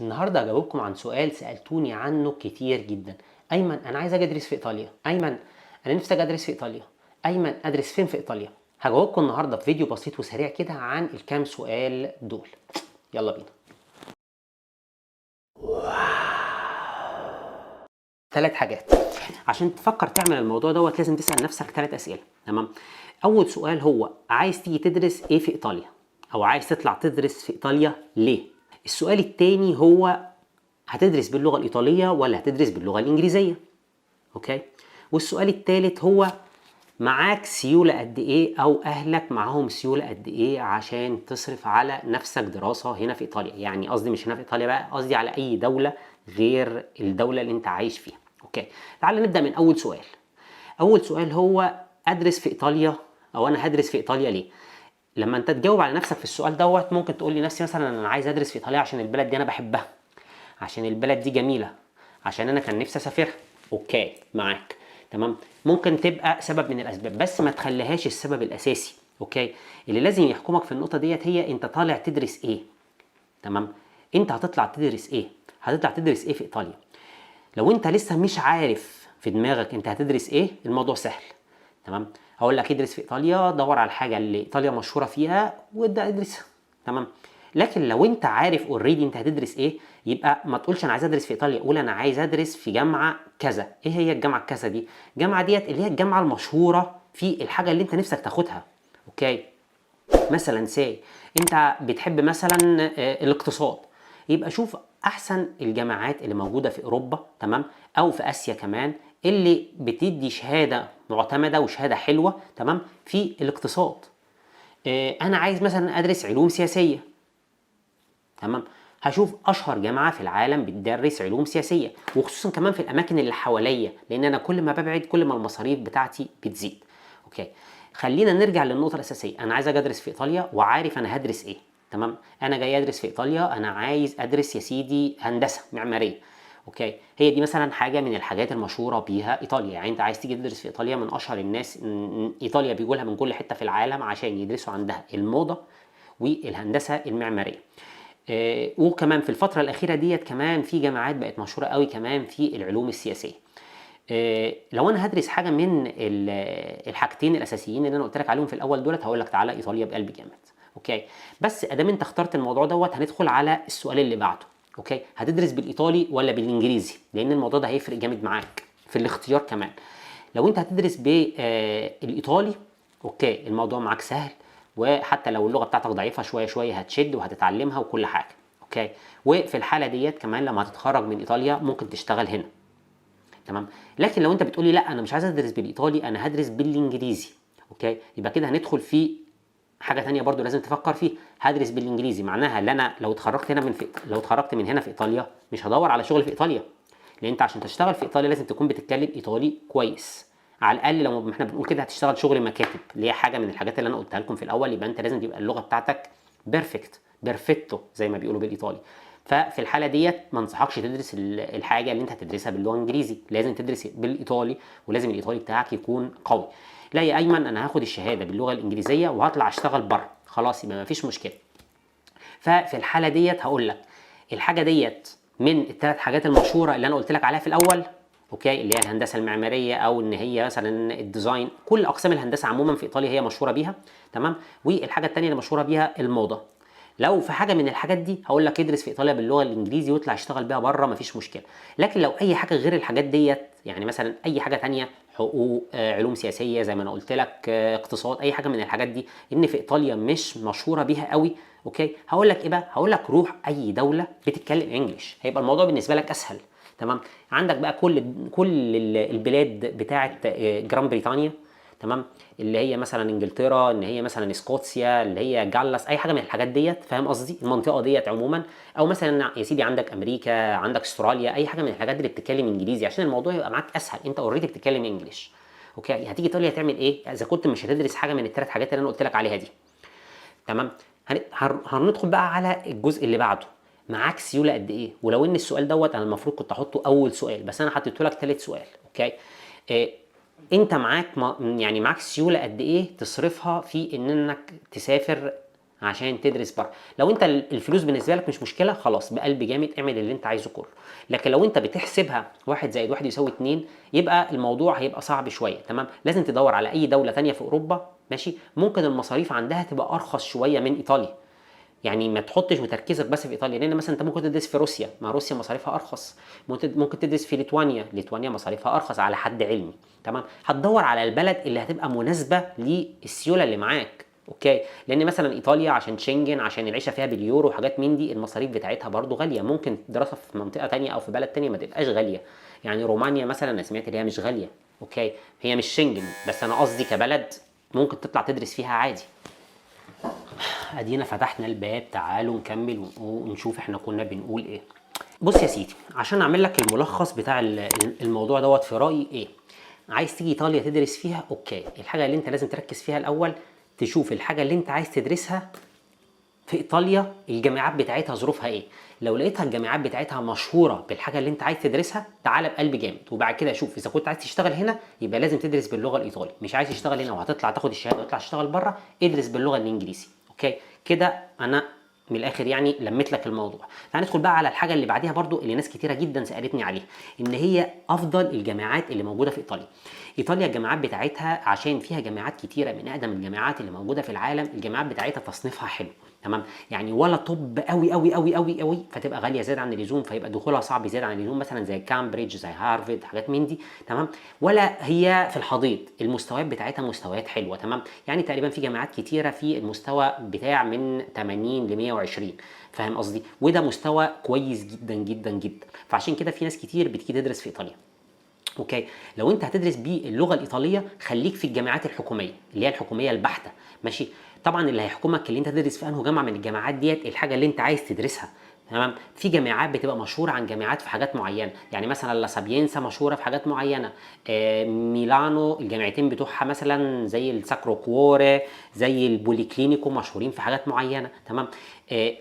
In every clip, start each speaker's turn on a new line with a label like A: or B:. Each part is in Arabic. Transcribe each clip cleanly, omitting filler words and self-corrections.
A: النهارده هجاوبكم عن سؤال سألتوني عنه كتير جدا. ايمن انا عايز اجي ادرس في ايطاليا. ايمن انا نفسي اجي ادرس في ايطاليا. ايمن ادرس فين في ايطاليا؟ هجاوبكم النهارده في فيديو بسيط وسريع كده عن الكام سؤال دول. يلا بينا. ثلاث حاجات عشان تفكر تعمل الموضوع دوت لازم تسأل نفسك ثلاث أسئلة. تمام. أول سؤال هو عايز تيجي تدرس إيه في إيطاليا؟ أو عايز تطلع تدرس في إيطاليا ليه؟ السؤال التاني هو هتدرس باللغة الإيطالية ولا هتدرس باللغة الإنجليزية؟ أوكي؟ والسؤال التالت هو معاك سيولة قد إيه أو أهلك معاهم سيولة قد إيه عشان تصرف على نفسك دراسة هنا في إيطاليا؟ يعني قصدي مش هنا في إيطاليا بقى، قصدي على أي دولة غير الدولة اللي أنت عايش فيها. أوكي، تعال نبدأ من أول سؤال. أول سؤال هو أدرس في إيطاليا أو أنا هدرس في إيطاليا ليه؟ لما أنت تجاوب على نفسك في السؤال دوت ممكن تقول لنفسي مثلا أنا عايز أدرس في إيطاليا عشان البلد دي أنا بحبها، عشان البلد دي جميلة، عشان أنا كان نفسي أسافرها. أوكي معاك. تمام. ممكن تبقى سبب من الأسباب بس ما تخليهاش السبب الأساسي. أوكي. اللي لازم يحكمك في النقطة ديت هي أنت طالع تدرس إيه. تمام. أنت هتطلع تدرس إيه؟ هتطلع تدرس إيه في إيطاليا؟ لو أنت لسه مش عارف في دماغك أنت هتدرس إيه الموضوع سهل. تمام. هقول لك ادرس في ايطاليا، دور على الحاجه اللي ايطاليا مشهوره فيها وابدا ادرسها. تمام. لكن لو انت عارف اوريدي انت هتدرس ايه يبقى ما تقولش انا عايز ادرس في ايطاليا، قول انا عايز ادرس في جامعه كذا. ايه هي الجامعه الكذا دي؟ الجامعه ديت اللي هي الجامعه المشهوره في الحاجه اللي انت نفسك تاخدها. اوكي. مثلا انت بتحب مثلا الاقتصاد، يبقى شوف احسن الجامعات اللي موجوده في اوروبا. تمام. او في اسيا كمان اللي بتدي شهاده معتمده وشهاده حلوه. تمام. في الاقتصاد. انا عايز مثلا ادرس علوم سياسيه. تمام. هشوف اشهر جامعه في العالم بتدرس علوم سياسيه، وخصوصا كمان في الاماكن اللي حواليا، لان انا كل ما ببعد كل ما المصاريف بتاعتي بتزيد. اوكي. خلينا نرجع للنقطه الاساسيه. انا عايز ادرس في ايطاليا وعارف انا هدرس ايه. تمام. انا جاي ادرس في ايطاليا، انا عايز ادرس يا سيدي هندسه معماريه. اوكي. هي دي مثلا حاجه من الحاجات المشهوره بيها ايطاليا. يعني انت عايز تيجي تدرس في ايطاليا، من اشهر الناس ايطاليا بيجوا من كل حته في العالم عشان يدرسوا عندها الموضه والهندسه المعماريه. وكمان في الفترة الأخيرة ديت كمان في جامعات بقت مشهورة قوي كمان في العلوم السياسية. لو أنا هدرس حاجة من الحاجتين الأساسيين اللي أنا قلت لك عليهم في الأول دولت هقول لك تعالى إيطاليا بقلب جامد. أوكي. بس أدام أنت اخترت الموضوع دوت هندخل على السؤال اللي بعده. أوكي. هتدرس بالإيطالي ولا بالإنجليزي؟ لأن الموضوع ده هيفرق جامد معاك في الاختيار كمان. لو أنت هتدرس بالإيطالي أوكي الموضوع معاك سهل، وحتى لو اللغه بتاعتك ضعيفه شويه شويه هتشد وهتتعلمها وكل حاجه. اوكي. وفي الحاله ديت كمان لما هتتخرج من ايطاليا ممكن تشتغل هنا. تمام. لكن لو انت بتقولي لا انا مش عايز ادرس بالايطالي انا هدرس بالانجليزي. اوكي. يبقى كده هندخل في حاجه ثانيه برضو لازم تفكر فيها. هدرس بالانجليزي معناها ان انا لو اتخرجت من هنا في ايطاليا مش هدور على شغل في ايطاليا، لان انت عشان تشتغل في ايطاليا لازم تكون بتتكلم ايطالي كويس. على الاقل لو احنا بنقول كده هتشتغل شغل مكاتب اللي هي حاجه من الحاجات اللي انا قلتها لكم في الاول، يبقى انت لازم تبقى اللغه بتاعتك بيرفكت بيرفكتو زي ما بيقولوا بالايطالي. ففي الحاله ديت ما انصحكش تدرس الحاجه اللي انت هتدرسها باللغه الانجليزي، لازم تدرس بالايطالي ولازم الايطالي بتاعك يكون قوي. لا يا ايمن انا هاخد الشهاده باللغه الانجليزيه وهطلع اشتغل بره، خلاص يبقى ما فيش مشكله. ففي الحاله ديت هقول لك الحاجه ديت من الثلاث حاجات المشهوره اللي انا قلت لك عليها في الاول. اوكي. اللي هي الهندسه المعماريه او ان هي مثلا الديزاين، كل اقسام الهندسه عموما في ايطاليا هي مشهوره بيها. تمام. والحاجه الثانيه اللي مشهوره بيها الموضه. لو في حاجه من الحاجات دي هقول لك ادرس في ايطاليا باللغه الانجليزي واطلع اشتغل بيها بره مفيش مشكله. لكن لو اي حاجه غير الحاجات ديت يعني مثلا اي حاجه تانية حقوق علوم سياسيه زي ما انا قلت لك اقتصاد اي حاجه من الحاجات دي ان في ايطاليا مش مشهوره بيها قوي. اوكي. هقول لك ايه بقى؟ هقول لك روح اي دوله بتتكلم انجلش هيبقى الموضوع بالنسبه لك اسهل. تمام. عندك بقى كل البلاد بتاعه جران بريطانيا. تمام. اللي هي مثلا انجلترا، ان هي مثلا اسكوتسيا، اللي هي جالس، اي حاجه من الحاجات ديت فاهم قصدي؟ المنطقه ديت عموما. او مثلا يا سيدي عندك امريكا، عندك استراليا، اي حاجه من الحاجات دي اللي بتتكلم انجليزي عشان الموضوع يبقى معاك اسهل، انت اوريدي بتتكلم انجلش. اوكي. هتيجي تقول لي هتعمل ايه اذا كنت مش هتدرس حاجه من الثلاث حاجات اللي انا قلت لك عليها دي؟ تمام. هندخل بقى على الجزء اللي بعده. معاك سيوله قد ايه؟ ولو ان السؤال دوت انا المفروض كنت احطه اول سؤال بس انا حطيته لك ثالث سؤال. اوكي. إيه انت معاك يعني معاك سيوله قد ايه تصرفها في انك تسافر عشان تدرس بره. لو انت الفلوس بالنسبه لك مش مشكله، خلاص بقلب جامد اعمل اللي انت عايزه كله. لكن لو انت بتحسبها 1+1=2 يبقى الموضوع هيبقى صعب شويه. تمام، لازم تدور على اي دوله تانية في اوروبا، ماشي، ممكن المصاريف عندها تبقى ارخص شويه من ايطاليا. يعني ما تحطش وتركيزك بس في ايطاليا، لان مثلا انت ممكن تدرس في روسيا، ما روسيا مصاريفها ارخص. ممكن تدرس في ليتوانيا، ليتوانيا مصاريفها ارخص على حد علمي. تمام، هتدور على البلد اللي هتبقى مناسبه للسيوله اللي معاك. اوكي، لان مثلا ايطاليا عشان شنجن، عشان العيشه فيها باليورو وحاجات من دي، المصاريف بتاعتها برضو غاليه. ممكن دراسه في منطقه تانية او في بلد تانية ما تبقاش غاليه. يعني رومانيا مثلا انا سمعت ان هي مش غاليه. اوكي، هي مش شنجن، بس انا قصدي كبلد ممكن تطلع تدرس فيها عادي. ادينا فتحنا الباب، تعالوا نكمل ونشوف احنا كنا بنقول ايه. بص يا سيدي، عشان اعمل لك الملخص بتاع الموضوع دوت في رايي ايه. عايز تيجي ايطاليا تدرس فيها، اوكي، الحاجه اللي انت لازم تركز فيها الاول تشوف الحاجه اللي انت عايز تدرسها في ايطاليا الجامعات بتاعتها ظروفها ايه. لو لقيتها الجامعات بتاعتها مشهوره بالحاجه اللي انت عايز تدرسها، تعالى بقلب جامد. وبعد كده شوف اذا كنت عايز تشتغل هنا يبقى لازم تدرس باللغه الايطالي، مش عايز تشتغل هنا وهتطلع تاخد الشهاده وتطلع تشتغل بره، ادرس باللغه الانجليزي. اوكي كده انا من الاخر يعني لميت لك الموضوع. تعال ندخل بقى على الحاجه اللي بعديها برضو، اللي ناس كتيره جدا سالتني عليها، ان هي افضل الجامعات اللي موجوده في ايطاليا. ايطاليا الجامعات بتاعتها عشان فيها جامعات كتيره من اقدم الجامعات اللي موجوده في العالم، الجامعات بتاعتها تصنيفها حلو. تمام، يعني ولا طب قوي قوي قوي قوي قوي فتبقى غاليه زياده عن اللزوم فيبقى دخولها صعب زياده عن اللزوم، مثلا زي كامبريدج زي هارفارد حاجات من دي. تمام، ولا هي في الحضيض، المستويات بتاعتها مستويات حلوه. تمام، يعني تقريبا في جامعات كتيره في المستوى بتاع من 80 ل 120، فاهم قصدي، وده مستوى كويس جدا جدا جدا. فعشان كده في ناس كتير بتيجي تدرس في ايطاليا. اوكي، لو انت هتدرس باللغه الايطاليه خليك في الجامعات الحكوميه اللي هي الحكوميه البحته، ماشي. طبعا اللي هيحكمك اللي انت تدرس في انه جامعه من الجامعات ديت الحاجه اللي انت عايز تدرسها. تمام، في جامعات بتبقى مشهوره عن جامعات في حاجات معينه، يعني مثلا لا سابينسا مشهوره في حاجات معينه، ميلانو الجامعتين بتوعها مثلا زي الساكرو كووري زي البوليكلينيكو مشهورين في حاجات معينه. تمام،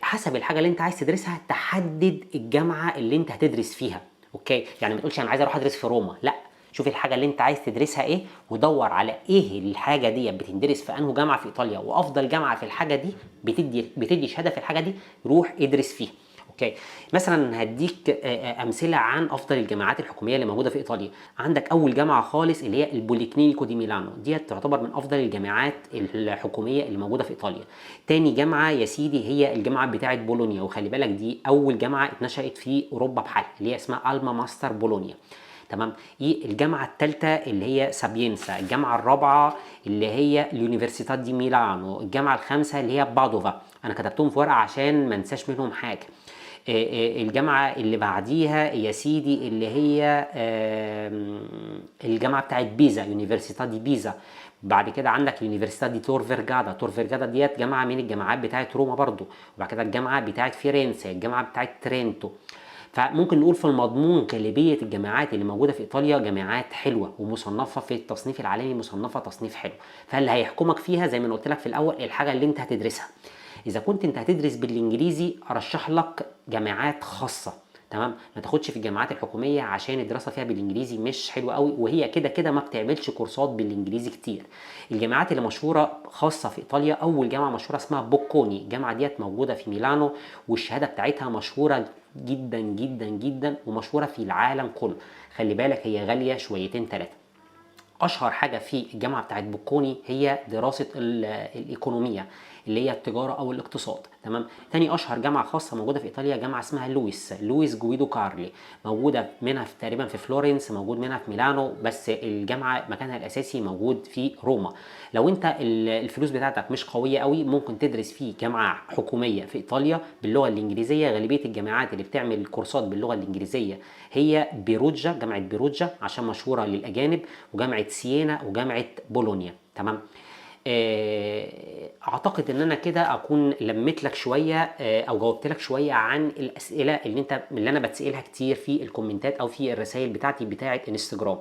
A: حسب الحاجه اللي انت عايز تدرسها تحدد الجامعه اللي انت هتدرس فيها. اوكي، يعني ما تقولش انا عايز اروح ادرس في روما، لا، شوف الحاجه اللي انت عايز تدرسها ايه ودور على ايه الحاجه دي بتندرس في انه جامعه في ايطاليا، وافضل جامعه في الحاجه دي بتدي شهاده في الحاجه دي، روح ادرس فيها. اوكي، مثلا هديك امثله عن افضل الجامعات الحكوميه اللي موجوده في ايطاليا. عندك اول جامعه خالص اللي هي البوليكلينيكو دي ميلانو، دي تعتبر من افضل الجامعات الحكوميه اللي موجوده في ايطاليا. تاني جامعه يا سيدي هي الجامعه بتاعه بولونيا، وخلي بالك دي اول جامعه اتنشأت في اوروبا بحالها، اللي هي اسمها الما ماستر بولونيا. تمام، ايه الجامعه الثالثه اللي هي سابينسا، الجامعه الرابعه اللي هي اليونيفرسيتات دي ميلانو، الجامعه الخامسه اللي هي بادوفا. انا كتبتهم في ورقه عشان ما انساش منهم حاجه. الجامعه اللي بعديها يا سيدي اللي هي الجامعه بتاعت بيزا، يونيفرسيتات دي بيزا. بعد كده عندك يونيفرسيتات دي تور فيرجادا، تور فيرجادا ديت جامعه من الجامعات بتاعت روما برضو. وبعد كده الجامعه بتاعت فيرنسا، الجامعه بتاعت ترينتو. فممكن نقول في المضمون غالبيه الجامعات اللي موجوده في ايطاليا جامعات حلوه ومصنفه في التصنيف العالمي، مصنفه تصنيف حلو. فاللي هيحكمك فيها زي ما قلت لك في الاول الحاجه اللي انت هتدرسها. اذا كنت انت هتدرس بالانجليزي ارشح لك جامعات خاصه. تمام، ما تاخدش في الجامعات الحكوميه عشان الدراسه فيها بالانجليزي مش حلوه قوي، وهي كده كده ما بتعملش كورسات بالانجليزي كتير. الجامعات اللي مشهوره خاصه في ايطاليا، اول جامعه مشهوره اسمها بوكوني، الجامعه ديت موجوده في ميلانو، والشهاده بتاعتها مشهوره جدا جدا جدا ومشهوره في العالم كله. خلي بالك هي غاليه شويتين ثلاثه. اشهر حاجه في الجامعه بتاعت بوكوني هي دراسه الايكونوميه اللي هي التجاره او الاقتصاد. تمام، تاني اشهر جامعه خاصه موجوده في ايطاليا جامعه اسمها لويس جويدو كارلي، موجوده منها في تقريبا في فلورنس، موجود منها في ميلانو، بس الجامعه مكانها الاساسي موجود في روما. لو انت الفلوس بتاعتك مش قويه قوي ممكن تدرس في جامعه حكوميه في ايطاليا باللغه الانجليزيه. غالبيه الجامعات اللي بتعمل كورسات باللغه الانجليزيه هي بيروجا، جامعه بيروجا عشان مشهوره للاجانب، وجامعه سيينا، وجامعه بولونيا. تمام، اعتقد ان انا كده اكون لميت لك شويه او جاوبت لك شويه عن الاسئله اللي انا بتسالها كتير في الكومنتات او في الرسائل بتاعتي بتاعه انستجرام.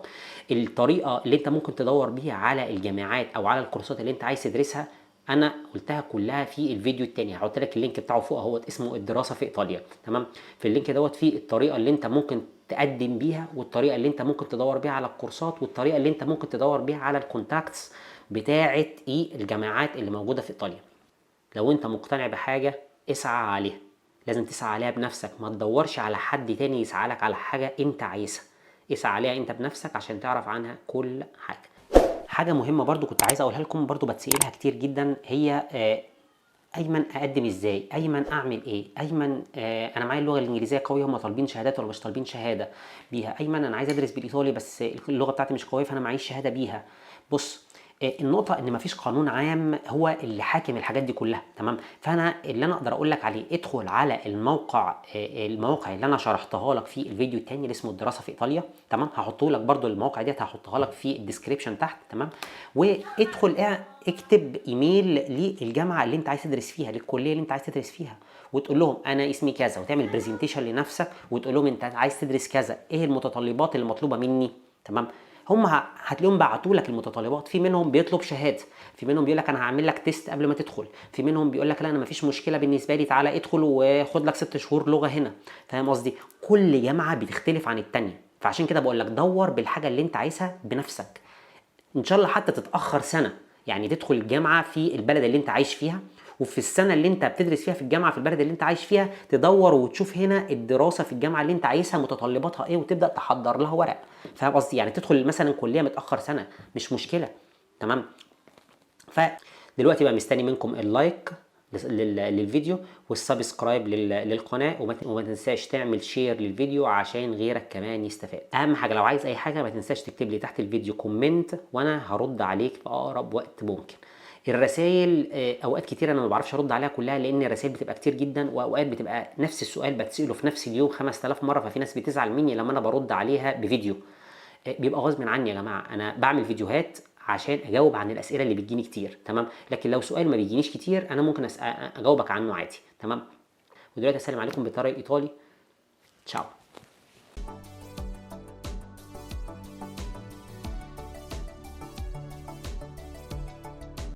A: الطريقه اللي انت ممكن تدور بيها على الجامعات او على الكورسات اللي انت عايز تدرسها انا قلتها كلها في الفيديو التاني، هحط لك اللينك بتاعه فوق اهوت، اسمه الدراسه في ايطاليا. تمام، في اللينك دوت فيه الطريقه اللي انت ممكن تقدم بيها، والطريقه اللي انت ممكن تدور بيها على الكورسات، والطريقه اللي انت ممكن تدور بيها على الكونتاكتس بتاعه الجامعات اللي موجوده في ايطاليا. لو انت مقتنع بحاجه اسعى عليها، لازم تسعى عليها بنفسك، ما تدورش على حد تاني يسعى لك على حاجه انت عايزها، اسعى عليها انت بنفسك عشان تعرف عنها كل حاجه. حاجه مهمه برضو كنت عايز اقولها لكم، برضو بتسألها كتير جدا، هي ايمن اقدم ازاي، ايمن اعمل ايه، ايمن انا معايا اللغه الانجليزيه قويه، هم طالبين شهادات ولا مش طالبين شهاده بيها، ايمن انا عايز ادرس بالايطالي بس اللغه بتاعتي مش قويه فانا معيش شهاده بيها. بص، النقطة إن مفيش قانون عام هو اللي حاكم الحاجات دي كلها، تمام؟ فأنا اللي أنا أقدر أقول لك عليه ادخل على المواقع اللي أنا شرحتها لك في الفيديو التاني اللي اسمه الدراسة في إيطاليا، تمام؟ هحطه لك برضو المواقع ديت، هحطها لك في الديسكريبشن تحت، تمام؟ وادخل اكتب ايميل للجامعة اللي أنت عايز تدرس فيها، للكلية اللي أنت عايز تدرس فيها، وتقول لهم أنا اسمي كذا، وتعمل برزنتيشن لنفسك وتقول لهم أنت عايز تدرس كذا، إيه المتطلبات اللي مطلوبة مني، تمام؟ هم هتلاقيهم بعتوا لك المتطلبات، في منهم بيطلب شهاده، في منهم بيقول لك انا هعمل لك تيست قبل ما تدخل، في منهم بيقول لك لا انا مفيش مشكله بالنسبه لي تعالى ادخل وخد لك 6 شهور لغه هنا، فاهم قصدي؟ كل جامعه بتختلف عن الثانيه، فعشان كده بقول لك دور بالحاجه اللي انت عايزها بنفسك، ان شاء الله حتى تتاخر سنه، يعني تدخل الجامعه في البلد اللي انت عايش فيها، وفي السنه اللي انت بتدرس فيها في الجامعه في البلد اللي انت عايش فيها تدور وتشوف هنا الدراسه في الجامعه اللي انت عايزها متطلباتها ايه، وتبدا تحضر لها ورق، فاهم قصدي؟ يعني تدخل مثلا كليه متاخر سنه مش مشكله، تمام؟ فدلوقتي بقى مستني منكم اللايك للفيديو والسبسكرايب للقناه، وما تنساش تعمل شير للفيديو عشان غيرك كمان يستفاد. اهم حاجه لو عايز اي حاجه ما تنساش تكتب لي تحت الفيديو كومنت وانا هرد عليك في اقرب وقت ممكن. الرسائل اوقات كتير انا ما بعرفش ارد عليها كلها لان الرسائل بتبقى كتير جدا، واوقات بتبقى نفس السؤال بتساله في نفس اليوم 5000 مره، ففي ناس بتزعل مني لما انا برد عليها بفيديو، بيبقى غصب عني يا جماعه، انا بعمل فيديوهات عشان اجاوب عن الاسئله اللي بتجيني كتير، تمام؟ لكن لو سؤال ما بيجينيش كتير انا ممكن اجاوبك عنه عادي، تمام؟ ودلوقتي اسلم عليكم بالطريقه الايطالي. تشاو.